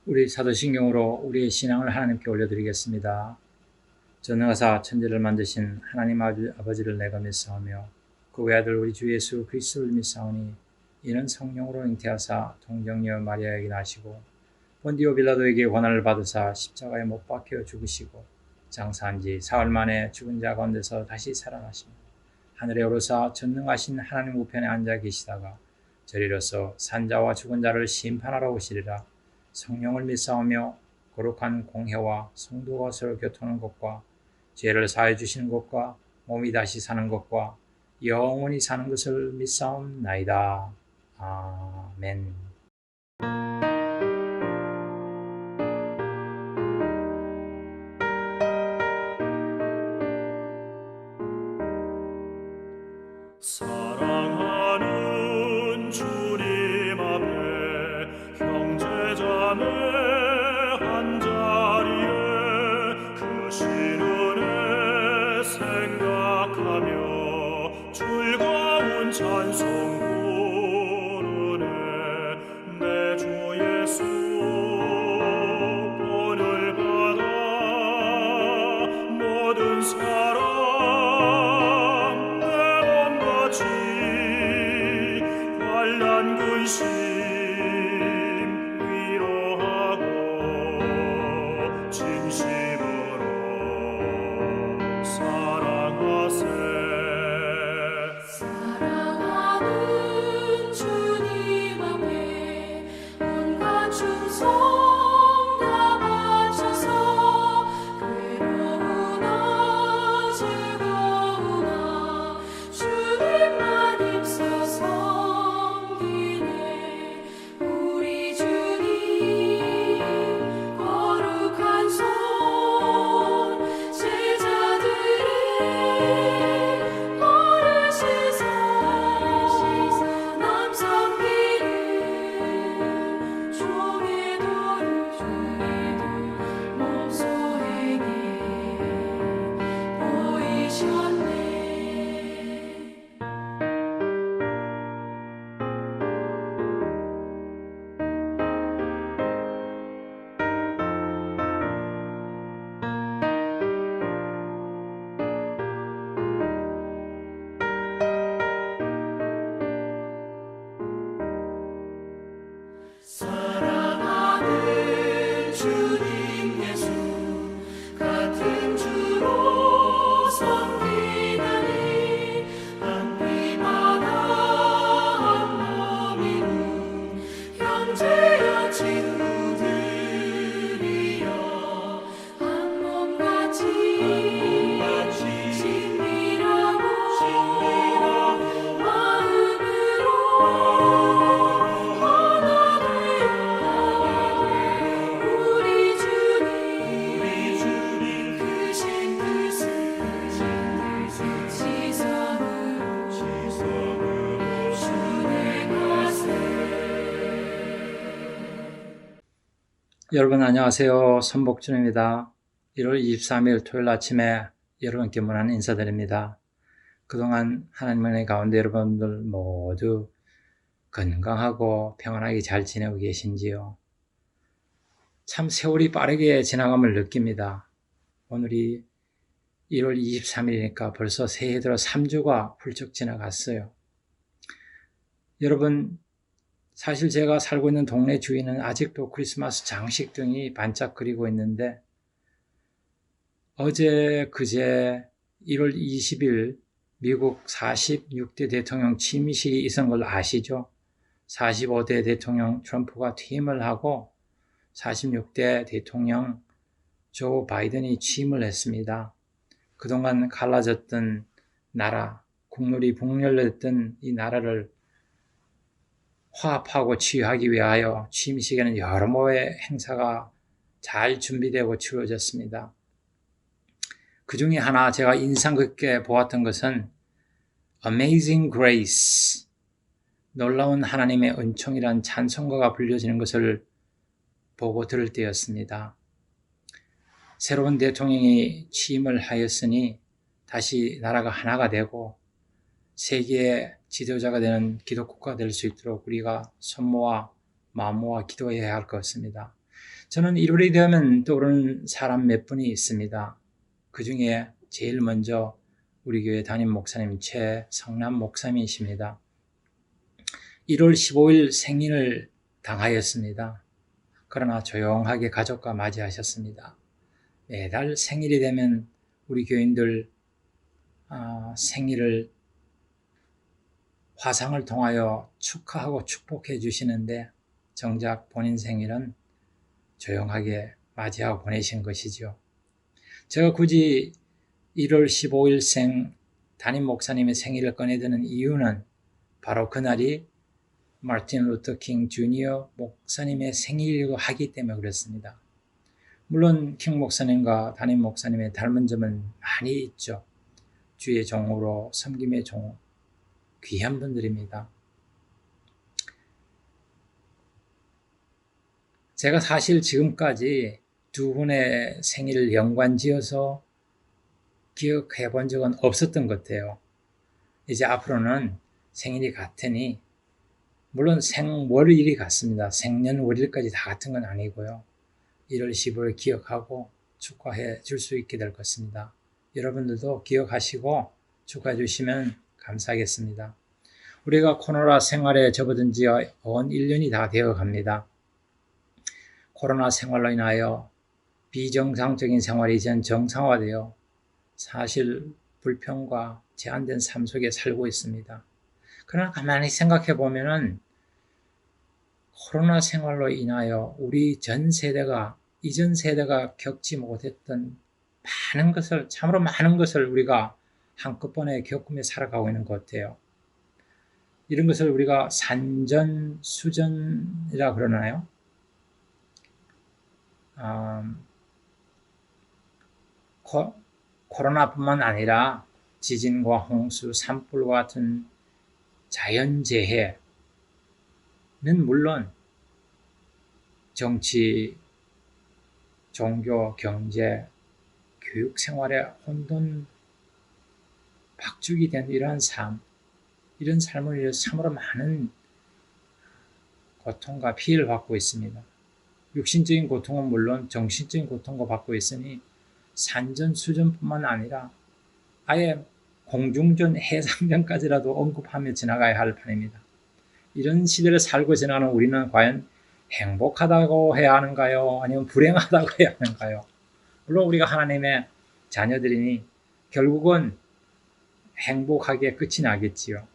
우리 사도신경으로 우리의 신앙을 하나님께 올려드리겠습니다. 전능하사 천지를 만드신 하나님 아버지를 내가 믿사오며 그 외아들 우리 주 예수 그리스도를 믿사오니 이는 성령으로 잉태하사 동정녀 마리아에게 나시고 본디오 빌라도에게 고난을 받으사 십자가에 못 박혀 죽으시고 장사한 지 사흘 만에 죽은 자 가운데서 다시 살아나시며 하늘에 오르사 전능하신 하나님 우편에 앉아 계시다가 저리로서 산자와 죽은 자를 심판하러 오시리라. 성령을 믿사오며 거룩한 공회와 성도가 서로 교통하는 것과 죄를 사해 주시는 것과 몸이 다시 사는 것과 영원히 사는 것을 믿사옵나이다. 아멘. 사랑하는 주님 앞에 형제자매 한자리에 그 신은혜 생각하며 즐거운 찬송 부르네. 내 주 예수 본을 받아 모든 사람 환난 근심 위로하고 진심으로 사랑하세. 사랑하는 주님 앞에 온갖 충성 다 바쳐서 괴로우나 즐거우나 주님만 힘써서 우리 주님 거룩한 손 제자들의 어르시사 남 섬기는 종의 도를 몸소에게 보이셨네. 사랑하는 주님 예수 같은 주로 섬기다니 한 피마다 한 몸이루 형제여 친구들이여 한 몸같이 친밀하고 마음으로 우리 주님 크신 뜻을 지성으로 준행하세. 여러분 안녕하세요. 선복준입니다. 1월 23일 토요일 아침에 여러분께 문안 인사드립니다. 그동안 하나님의 은혜 가운데 여러분들 모두 건강하고 평안하게 잘 지내고 계신지요? 참 세월이 빠르게 지나감을 느낍니다. 오늘이 1월 23일이니까 벌써 새해 들어 3주가 훌쩍 지나갔어요. 여러분, 사실 제가 살고 있는 동네 주위는 아직도 크리스마스 장식 등이 반짝거리고 있는데 어제 그제 1월 20일 미국 46대 대통령 취임식이 있은 걸 아시죠? 45대 대통령 트럼프가 퇴임을 하고 46대 대통령 조 바이든이 취임을 했습니다. 그동안 갈라졌던 나라, 국룰이 북열렸던 이 나라를 화합하고 치유하기 위하여 취임식에는 여러 모의 행사가 잘 준비되고 치러졌습니다. 그 중에 하나 제가 인상 깊게 보았던 것은 Amazing Grace, 놀라운 하나님의 은총이란 찬송가가 불려지는 것을 보고 들을 때였습니다. 새로운 대통령이 취임을 하였으니 다시 나라가 하나가 되고 세계의 지도자가 되는 기독국가가 될 수 있도록 우리가 손모아 마음 모아 기도해야 할 것입니다. 저는 1월이 되면 떠오르는 사람 몇 분이 있습니다. 그 중에 제일 먼저 우리 교회 담임 목사님 최성남 목사님이십니다. 1월 15일 생일을 당하였습니다. 그러나 조용하게 가족과 맞이하셨습니다. 매달 생일이 되면 우리 교인들 생일을 화상을 통하여 축하하고 축복해 주시는데 정작 본인 생일은 조용하게 맞이하고 보내신 것이죠. 제가 굳이 1월 15일생 담임 목사님의 생일을 꺼내드는 이유는 바로 그날이 마틴 루터 킹 주니어 목사님의 생일이기도 하기 때문에 그렇습니다. 물론 킹 목사님과 담임 목사님의 닮은 점은 많이 있죠. 주의 종으로 섬김의 종, 귀한 분들입니다. 제가 사실 지금까지 두 분의 생일을 연관지어서 기억해 본 적은 없었던 것 같아요. 이제 앞으로는 생일이 같으니 물론 생월일이 같습니다. 생년월일까지 다 같은 건 아니고요. 1월 15일 기억하고 축하해 줄 수 있게 될 것입니다. 여러분들도 기억하시고 축하해 주시면 감사하겠습니다. 우리가 코로나 생활에 접어든 지 온 1년이 다 되어 갑니다. 코로나 생활로 인하여 비정상적인 생활이 이젠 정상화되어 사실 불평과 제한된 삶 속에 살고 있습니다. 그러나 가만히 생각해 보면은 코로나 생활로 인하여 우리 전 세대가 이전 세대가 겪지 못했던 참으로 많은 것을 우리가 한꺼번에 겪으며 살아가고 있는 것 같아요. 이런 것을 우리가 산전수전이라 그러나요? 코로나뿐만 아니라 지진과 홍수, 산불과 같은 자연재해는 물론 정치, 종교, 경제, 교육 생활에 혼돈 박죽이 된 이런 삶을 위해서 참으로 많은 고통과 피해를 받고 있습니다. 육신적인 고통은 물론 정신적인 고통도 받고 있으니 산전수전뿐만 아니라 아예 공중전, 해상전까지라도 언급하며 지나가야 할 판입니다. 이런 시대를 살고 지나가는 우리는 과연 행복하다고 해야 하는가요? 아니면 불행하다고 해야 하는가요? 물론 우리가 하나님의 자녀들이니 결국은 행복하게 끝이 나겠지요.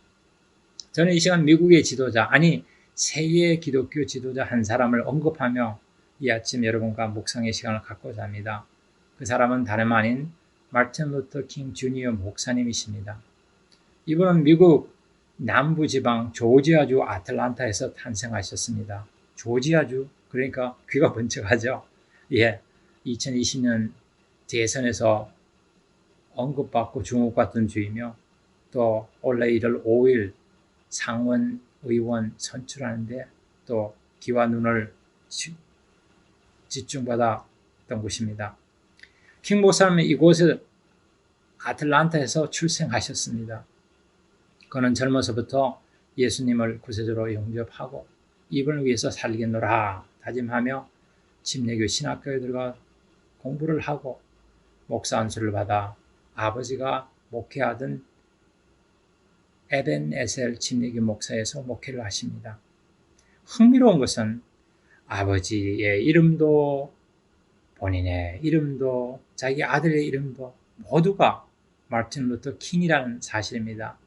저는 이 시간 미국의 지도자, 아니 세계의 기독교 지도자 한 사람을 언급하며 이 아침 여러분과 묵상의 시간을 갖고자 합니다. 그 사람은 다름 아닌 마틴 루터 킹 주니어 목사님이십니다. 이분은 미국 남부지방 조지아주 아틀란타에서 탄생하셨습니다. 조지아주, 그러니까 귀가 번쩍하죠. 2020년 대선에서 언급받고 주목받던 주이며 또 올해 1월 5일 상원 의원 선출하는데 또 귀와 눈을 집중받았던 곳입니다. 킹 목사님은 이곳에 아틀란타에서 출생하셨습니다. 그는 젊어서부터 예수님을 구세주로 영접하고 이분을 위해서 살겠노라 다짐하며 침례교 신학교에 들어가 공부를 하고 목사 안수를 받아 아버지가 목회하던 에벤에셀 침례교 목사에서 목회를 하십니다. 흥미로운 것은 아버지의 이름도 본인의 이름도 자기 아들의 이름도 모두가 마틴 루터 킹이라는 사실입니다.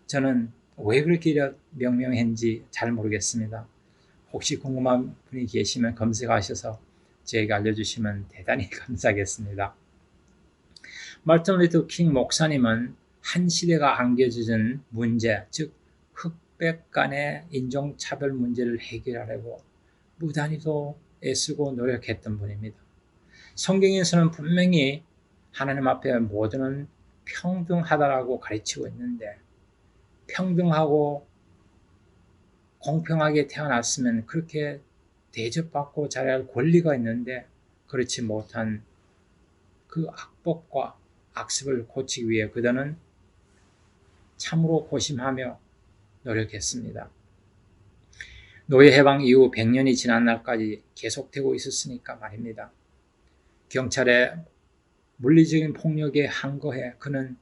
저는 왜 그렇게 명명했는지 잘 모르겠습니다. 혹시 궁금한 분이 계시면 검색하셔서 저에게 알려주시면 대단히 감사하겠습니다. 마틴 루터 킹 목사님은 한 시대가 안겨주는 문제, 즉 흑백 간의 인종차별 문제를 해결하려고 무단히도 애쓰고 노력했던 분입니다. 성경에서는 분명히 하나님 앞에 모두는 평등하다라고 가르치고 있는데 평등하고 공평하게 태어났으면 그렇게 대접받고 자라야 할 권리가 있는데 그렇지 못한 그 악법과 악습을 고치기 위해 그들은 참으로 고심하며 노력했습니다. 노예 해방 이후 100년이 지난 날까지 계속되고 있었으니까 말입니다. 경찰의 물리적인 폭력에 항거해 그는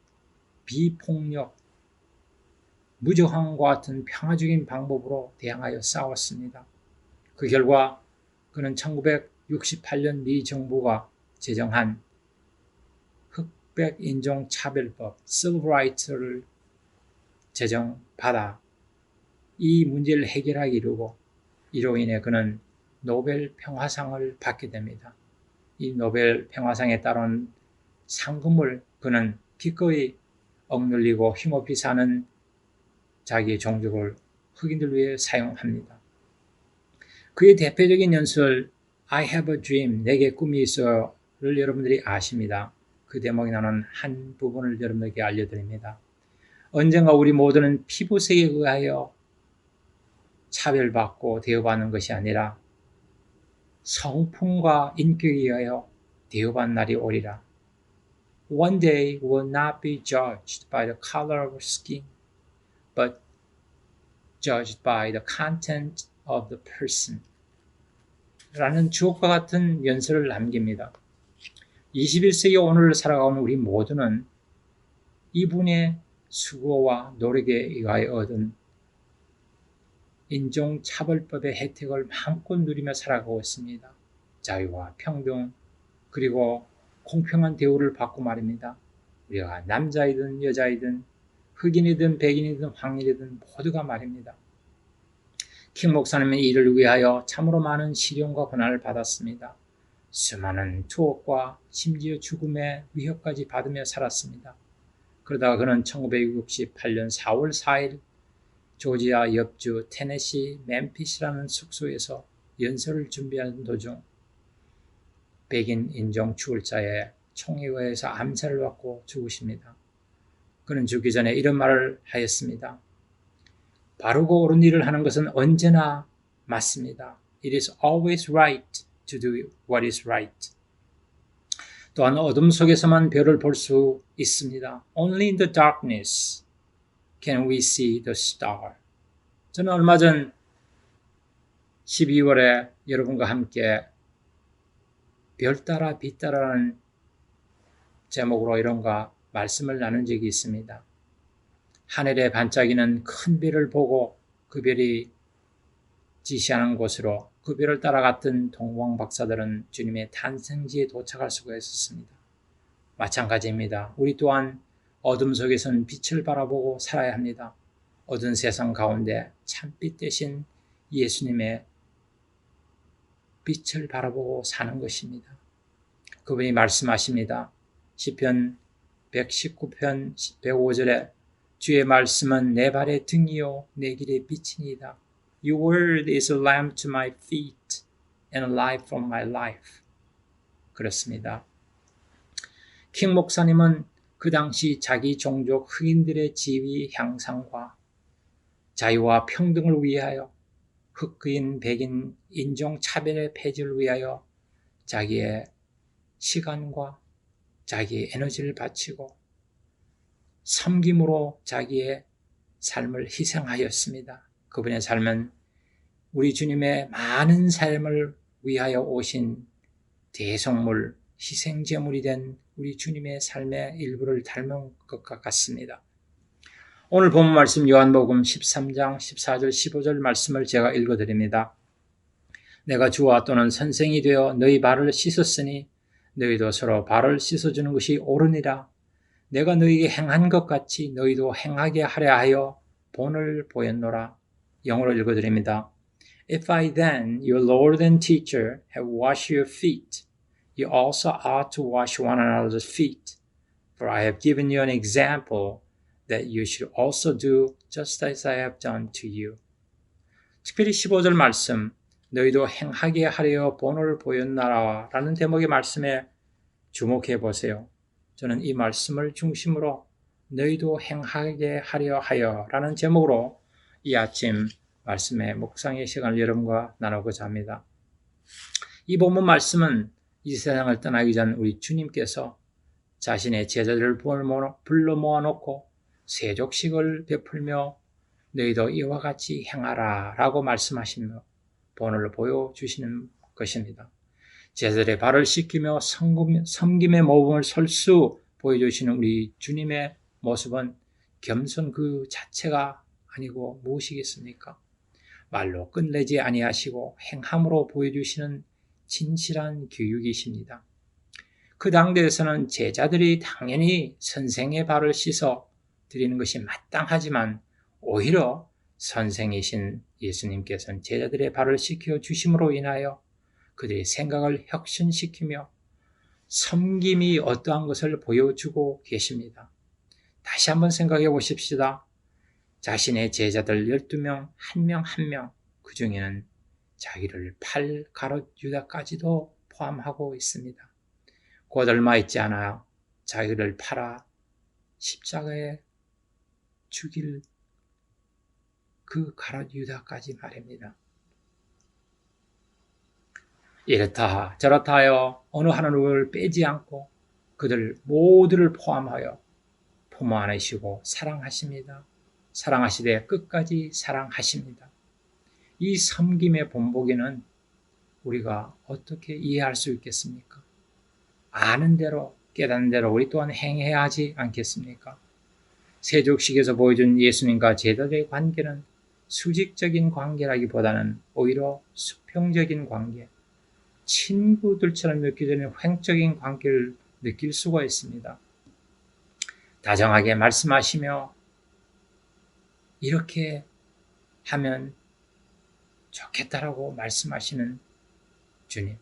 비폭력, 무저항과 같은 평화적인 방법으로 대항하여 싸웠습니다. 그 결과 그는 1968년 미 정부가 제정한 흑백 인종 차별법 Civil Rights를 제정받아 이 문제를 해결하기 이르고 이로 인해 그는 노벨 평화상을 받게 됩니다. 이 노벨 평화상에 따른 상금을 그는 기꺼이 억눌리고 힘없이 사는 자기의 종족을 흑인들 위해 사용합니다. 그의 대표적인 연설 I have a dream, 내게 꿈이 있어요를 여러분들이 아십니다. 그 대목이 나오는 한 부분을 여러분들에게 알려드립니다. 언젠가 우리 모두는 피부색에 의하여 차별받고 대우받는 것이 아니라 성품과 인격에 의하여 대우받는 날이 오리라. One day will not be judged by the color of skin, but judged by the content of the person. 라는 주옥과 같은 연설을 남깁니다. 21세기 오늘을 살아가는 우리 모두는 이분의 수고와 노력에 의하여 얻은 인종차별법의 혜택을 마음껏 누리며 살아가고 있습니다. 자유와 평등 그리고 공평한 대우를 받고 말입니다. 우리가 남자이든 여자이든 흑인이든 백인이든 황인이든 모두가 말입니다. 킹 목사님은 이를 위하여 참으로 많은 시련과 고난을 받았습니다. 수많은 투옥과 심지어 죽음의 위협까지 받으며 살았습니다. 그러다가 그는 1968년 4월 4일 조지아 옆주 테네시 멤피스라는 숙소에서 연설을 준비하는 도중 백인 인종 추울자의 총에 의해서 암살을 받고 죽으십니다. 그는 죽기 전에 이런 말을 하였습니다. 바르고 옳은 일을 하는 것은 언제나 맞습니다. It is always right to do what is right. 또한 어둠 속에서만 별을 볼 수 있습니다. Only in the darkness can we see the star. 저는 얼마 전 12월에 여러분과 함께 별 따라 빛 따라라는 제목으로 이런가 말씀을 나눈 적이 있습니다. 하늘에 반짝이는 큰 별을 보고 그 별이 지시하는 곳으로 그 별을 따라갔던 동방 박사들은 주님의 탄생지에 도착할 수가 있었습니다. 마찬가지입니다. 우리 또한 어둠 속에서는 빛을 바라보고 살아야 합니다. 어두운 세상 가운데 참빛 대신 예수님의 빛을 바라보고 사는 것입니다. 그분이 말씀하십니다. 시편 119편 105절에 주의 말씀은 내 발의 등이요 내 길의 빛이니이다. Your word is a lamp to my feet and a light for my life. 그렇습니다. 킹 목사님은 그 당시 자기 종족 흑인들의 지위 향상과 자유와 평등을 위하여 흑인, 백인, 인종차별의 폐지를 위하여 자기의 시간과 자기의 에너지를 바치고 섬김으로 자기의 삶을 희생하였습니다. 그분의 삶은 우리 주님의 많은 삶을 위하여 오신 대속물, 희생제물이 된 우리 주님의 삶의 일부를 닮은 것 같습니다. 오늘 본 말씀 요한복음 13장 14절 15절 말씀을 제가 읽어드립니다. 내가 주와 또는 선생이 되어 너희 발을 씻었으니 너희도 서로 발을 씻어주는 것이 옳으니라. 내가 너희에게 행한 것 같이 너희도 행하게 하려 하여 본을 보였노라. 영어로 읽어드립니다. If I then, your Lord and teacher, have washed your feet, you also ought to wash one another's feet. For I have given you an example that you should also do just as I have done to you. 특별히 15절 말씀, 너희도 행하게 하려 본을 보였나라 라는 대목의 말씀에 주목해 보세요. 저는 이 말씀을 중심으로 너희도 행하게 하려 하여 라는 제목으로 이 아침 말씀의 묵상의 시간을 여러분과 나누고자 합니다. 이 본문 말씀은 이 세상을 떠나기 전 우리 주님께서 자신의 제자들을 불러 모아놓고 세족식을 베풀며 너희도 이와 같이 행하라 라고 말씀하시며 본을 보여주시는 것입니다. 제자들의 발을 씻기며 섬김의 모범을 설수 보여주시는 우리 주님의 모습은 겸손 그 자체가 아니고 무엇이겠습니까? 말로 끝내지 아니하시고 행함으로 보여주시는 진실한 교육이십니다. 그 당대에서는 제자들이 당연히 선생의 발을 씻어 드리는 것이 마땅하지만 오히려 선생이신 예수님께서는 제자들의 발을 씻겨 주심으로 인하여 그들의 생각을 혁신시키며 섬김이 어떠한 것을 보여주고 계십니다. 다시 한번 생각해 보십시다. 자신의 제자들 12명, 한 명 한 명, 그 중에는 자기를 팔 가롯 유다까지도 포함하고 있습니다. 곧 얼마 있지 않아 자기를 팔아 십자가에 죽일 그 가롯 유다까지 말입니다. 이렇다 저렇다 하여 어느 하나를 빼지 않고 그들 모두를 포함하여 품어 안으시고 사랑하십니다. 사랑하시되 끝까지 사랑하십니다. 이 섬김의 본보기는 우리가 어떻게 이해할 수 있겠습니까? 아는 대로 깨닫는 대로 우리 또한 행해야 하지 않겠습니까? 세족식에서 보여준 예수님과 제자들의 관계는 수직적인 관계라기보다는 오히려 수평적인 관계, 친구들처럼 느껴지는 횡적인 관계를 느낄 수가 있습니다. 다정하게 말씀하시며 이렇게 하면 좋겠다라고 말씀하시는 주님.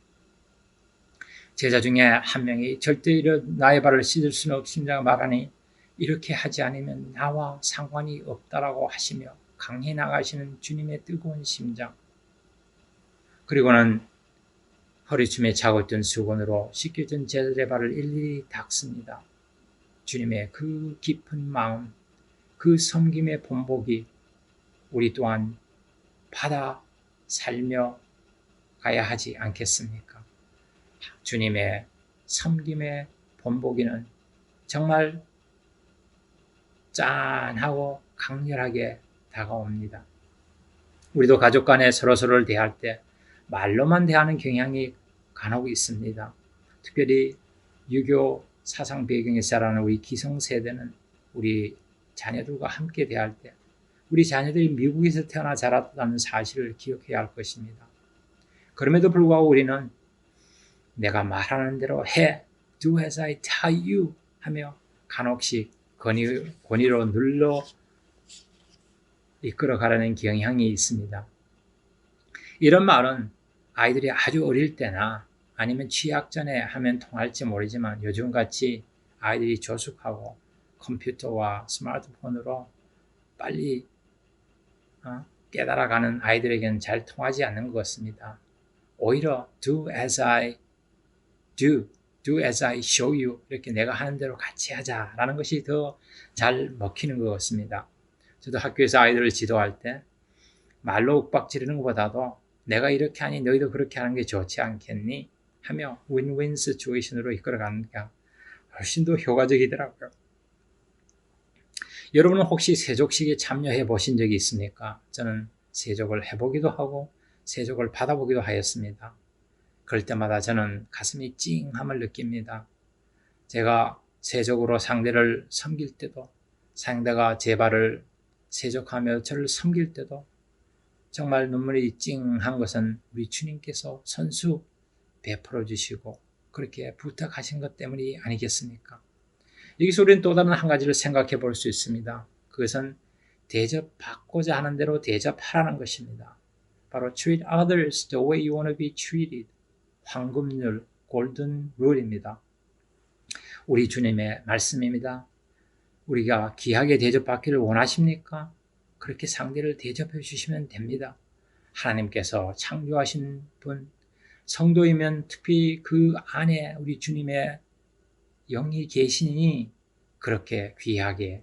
제자 중에 한 명이 절대 나의 발을 씻을 수는 없습니다 말하니 이렇게 하지 않으면 나와 상관이 없다라고 하시며 강해 나가시는 주님의 뜨거운 심장. 그리고는 허리춤에 차고 있던 수건으로 씻겨진 제자들의 발을 일일이 닦습니다. 주님의 그 깊은 마음, 그 섬김의 본보기 우리 또한 받아 살며 가야 하지 않겠습니까? 주님의 섬김의 본보기는 정말 짠하고 강렬하게 다가옵니다. 우리도 가족 간에 서로서로를 대할 때 말로만 대하는 경향이 간혹 있습니다. 특별히 유교 사상 배경에서 자라는 우리 기성세대는 우리 자녀들과 함께 대할 때 우리 자녀들이 미국에서 태어나 자랐다는 사실을 기억해야 할 것입니다. 그럼에도 불구하고 우리는 내가 말하는 대로 해, do as I tell you 하며 간혹씩 권위로 눌러 이끌어가려는 경향이 있습니다. 이런 말은 아이들이 아주 어릴 때나 아니면 취학 전에 하면 통할지 모르지만 요즘같이 아이들이 조숙하고 컴퓨터와 스마트폰으로 빨리 깨달아가는 아이들에게는 잘 통하지 않는 것 같습니다. 오히려 do as I show you 이렇게 내가 하는 대로 같이 하자라는 것이 더 잘 먹히는 것 같습니다. 저도 학교에서 아이들을 지도할 때 말로 윽박지르는 것보다도 내가 이렇게 하니 너희도 그렇게 하는 게 좋지 않겠니? 하며 윈윈 시츄에이션으로 이끌어가는 게 훨씬 더 효과적이더라고요. 여러분은 혹시 세족식에 참여해 보신 적이 있습니까? 저는 세족을 해보기도 하고 세족을 받아보기도 하였습니다. 그럴 때마다 저는 가슴이 찡함을 느낍니다. 제가 세족으로 상대를 섬길 때도 상대가 제 발을 세족하며 저를 섬길 때도 정말 눈물이 찡한 것은 우리 주님께서 선수 베풀어 주시고 그렇게 부탁하신 것 때문이 아니겠습니까? 여기서 우리는 또 다른 한 가지를 생각해 볼 수 있습니다. 그것은 대접받고자 하는 대로 대접하라는 것입니다. 바로 treat others the way you want to be treated. 황금률, 골든 룰입니다. 우리 주님의 말씀입니다. 우리가 귀하게 대접받기를 원하십니까? 그렇게 상대를 대접해 주시면 됩니다. 하나님께서 창조하신 분, 성도이면 특히 그 안에 우리 주님의 영이 계시니 그렇게 귀하게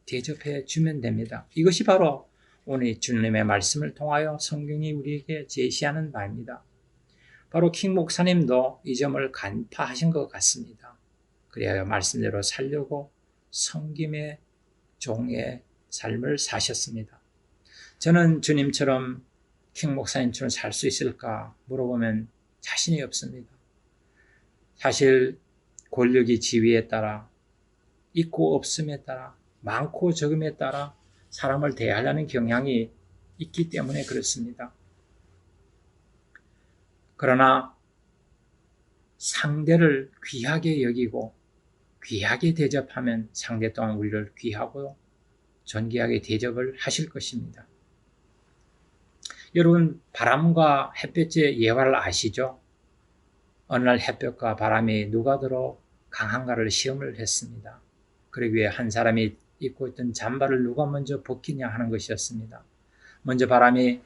대접해 주면 됩니다. 이것이 바로 오늘 주님의 말씀을 통하여 성경이 우리에게 제시하는 바입니다. 바로 킹 목사님도 이 점을 간파하신 것 같습니다. 그래야 말씀대로 살려고 섬김의 종의 삶을 사셨습니다. 저는 주님처럼 킹 목사님처럼 살 수 있을까 물어보면 자신이 없습니다. 사실 권력이 지위에 따라 있고 없음에 따라 많고 적음에 따라 사람을 대하려는 경향이 있기 때문에 그렇습니다. 그러나 상대를 귀하게 여기고 귀하게 대접하면 상대 또한 우리를 귀하고 존귀하게 대접을 하실 것입니다. 여러분, 바람과 햇볕의 예화를 아시죠? 어느 날 햇볕과 바람이 누가 더 강한가를 시험을 했습니다. 그러기 위해 한 사람이 입고 있던 잠바를 누가 먼저 벗기냐 하는 것이었습니다. 먼저 바람이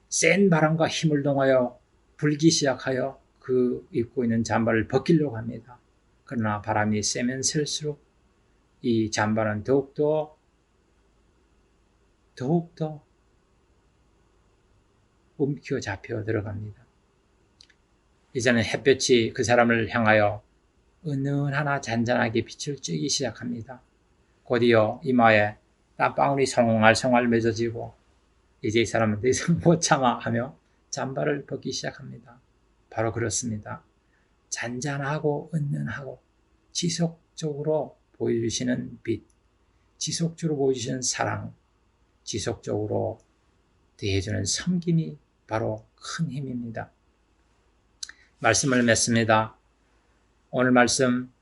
센 바람과 힘을 동하여 불기 시작하여 그 입고 있는 잠바를 벗기려고 합니다. 그러나 바람이 세면 셀수록 이 잠바는 더욱더 움켜 잡혀 들어갑니다. 이제는 햇볕이 그 사람을 향하여 은은하나 잔잔하게 빛을 쬐기 시작합니다. 곧이어 이마에 땀방울이 송알송알 맺어지고 이제 이 사람은 더 이상 못 참아 하며 잠바를 벗기 시작합니다. 바로 그렇습니다. 잔잔하고 은은하고 지속적으로 보여주시는 빛, 지속적으로 보여주시는 사랑, 지속적으로 대해주는 섬김이 바로 큰 힘입니다. 말씀을 맺습니다. 오늘 말씀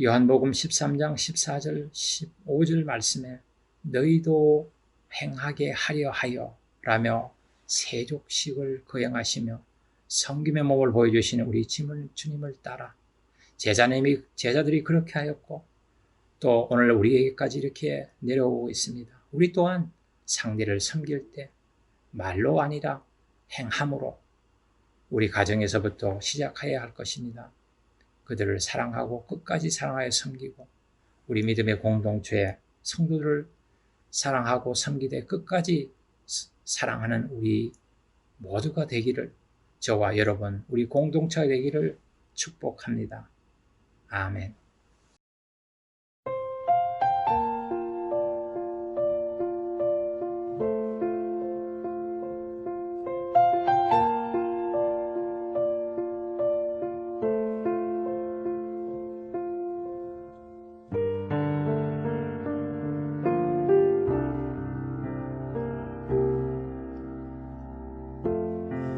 요한복음 13장 14절 15절 말씀에 너희도 행하게 하려 하여 라며 세족식을 거행하시며 섬김의 몸을 보여주시는 우리 주님을 따라 제자들이 그렇게 하였고 또 오늘 우리에게까지 이렇게 내려오고 있습니다. 우리 또한 상대를 섬길 때 말로 아니라 행함으로 우리 가정에서부터 시작해야 할 것입니다. 그들을 사랑하고 끝까지 사랑하여 섬기고 우리 믿음의 공동체에 성도들을 사랑하고 섬기되 끝까지 사랑하는 우리 모두가 되기를, 저와 여러분 우리 공동체가 되기를 축복합니다. 아멘.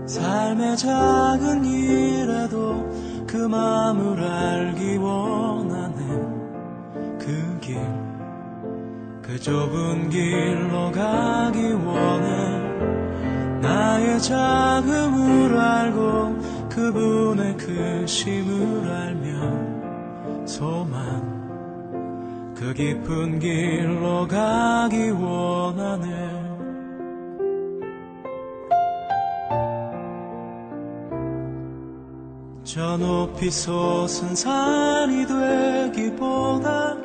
삶의 작은 일에도 그 마음을 알기 원하네. 그 길, 그 좁은 길로 가기 원해. 나의 작음을 알고 그분의 크심을 알며 소망, 그 깊은 길로 가기 원하네. 저 높이 솟은 산이 되기보다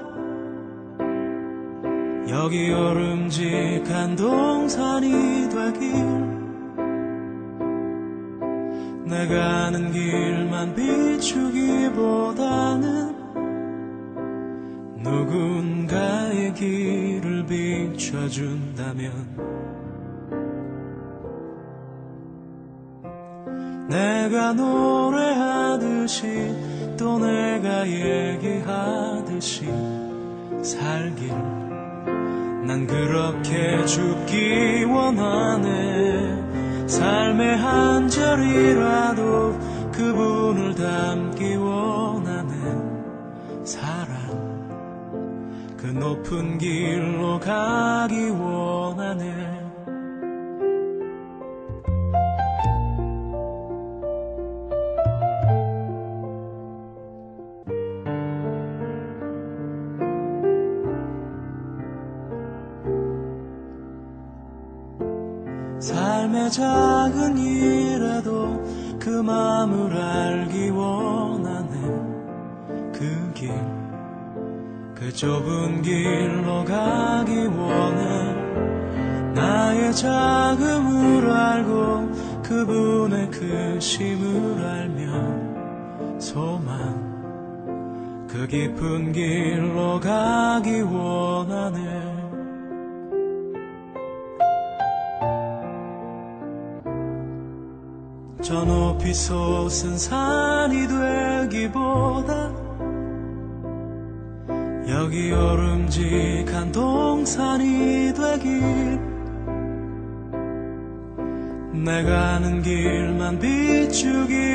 여기 오름직한 동산이 되길, 내가 아는 길만 비추기보다는 누군가의 길을 비춰준다면 내가 노래하듯이 또 내가 얘기하듯이 살길, 난 그렇게 죽기 원하네. 삶의 한 절이라도 그분을 담기 원하네. 사랑, 그 높은 길로 가기 원하네. 삶의 작은 일에도 그 마음을 알기 원하네. 그 길, 그 좁은 길로 가기 원해. 나의 작음을 알고 그분의 크심을 알며 소망, 그 깊은 길로 가기 원하네. 저 높이 솟은 산이 되기보다 여기 오름직한 동산이 되길 내가 아는 길만 비추기보다는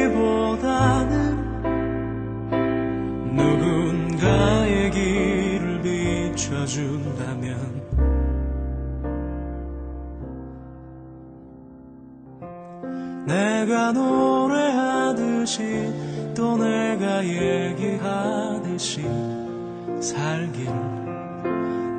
누군가의 길을 비춰준다면 내가 노래하듯이 또 내가 얘기하듯이 살길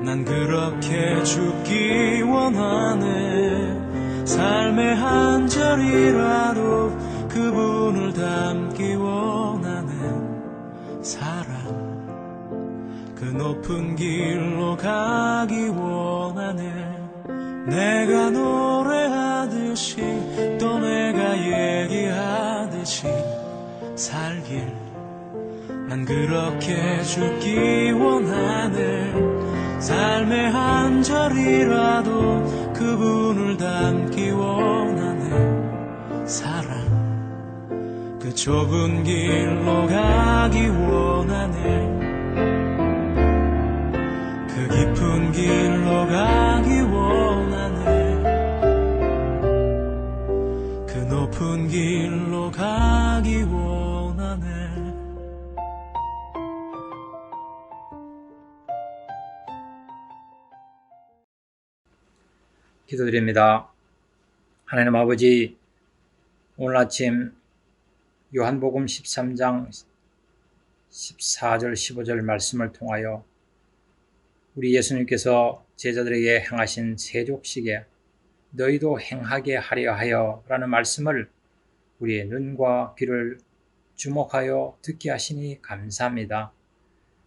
난 그렇게 죽기 원하네. 삶의 한 절이라도 그분을 닮기 원하는 사랑 그 높은 길로 가기 원하네. 내가 노래하듯이 또 내가 얘기하듯이 살길 난 그렇게 죽기 원하네. 삶의 한 절이라도 그분을 닮기 원하네. 사랑 그 좁은 길로 가기 원하네. 그 깊은 길로 가기 원하네. 그 높은 길로 가기 원하네. 기도드립니다. 하나님 아버지, 오늘 아침 요한복음 13장 14절 15절 말씀을 통하여 우리 예수님께서 제자들에게 행하신 세족식에 너희도 행하게 하려 하여 라는 말씀을 우리의 눈과 귀를 주목하여 듣게 하시니 감사합니다.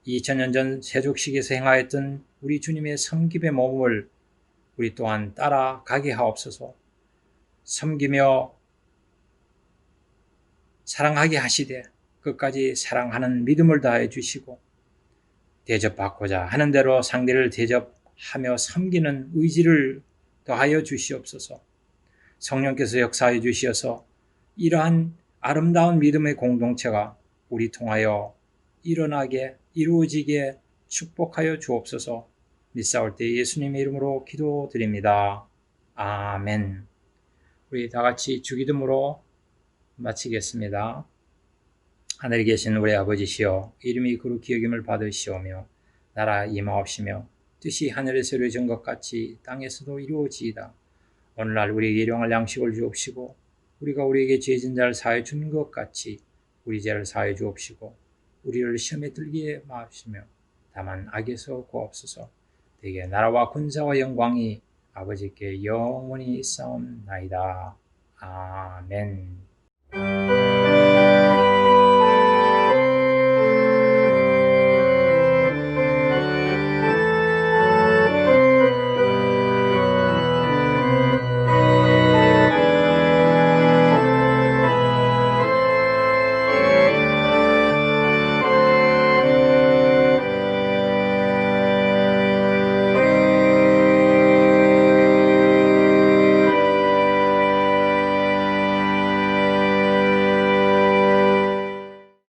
2000년 전 세족식에서 행하였던 우리 주님의 섬김의 모범을 우리 또한 따라가게 하옵소서. 섬기며 사랑하게 하시되 끝까지 사랑하는 믿음을 다해 주시고 대접받고자 하는 대로 상대를 대접하며 섬기는 의지를 더하여 주시옵소서. 성령께서 역사해 주시어서 이러한 아름다운 믿음의 공동체가 우리 통하여 일어나게 이루어지게 축복하여 주옵소서. 믿사올 때 예수님의 이름으로 기도드립니다. 아멘. 우리 다 같이 주기도문으로 마치겠습니다. 하늘에 계신 우리 아버지시여, 이름이 거룩히 여김을 받으시오며 나라 임하옵시며 뜻이 하늘에서 이루어진 것 같이 땅에서도 이루어지이다. 오늘날 우리에게 일용할 양식을 주옵시고 우리가 우리에게 죄진 자를 사하여 준 것 같이 우리 죄를 사하여 주옵시고 우리를 시험에 들게 마옵시며 다만 악에서 구하옵소서. 대개 나라와 군사와 영광이 아버지께 영원히 있사옵나이다. 아멘.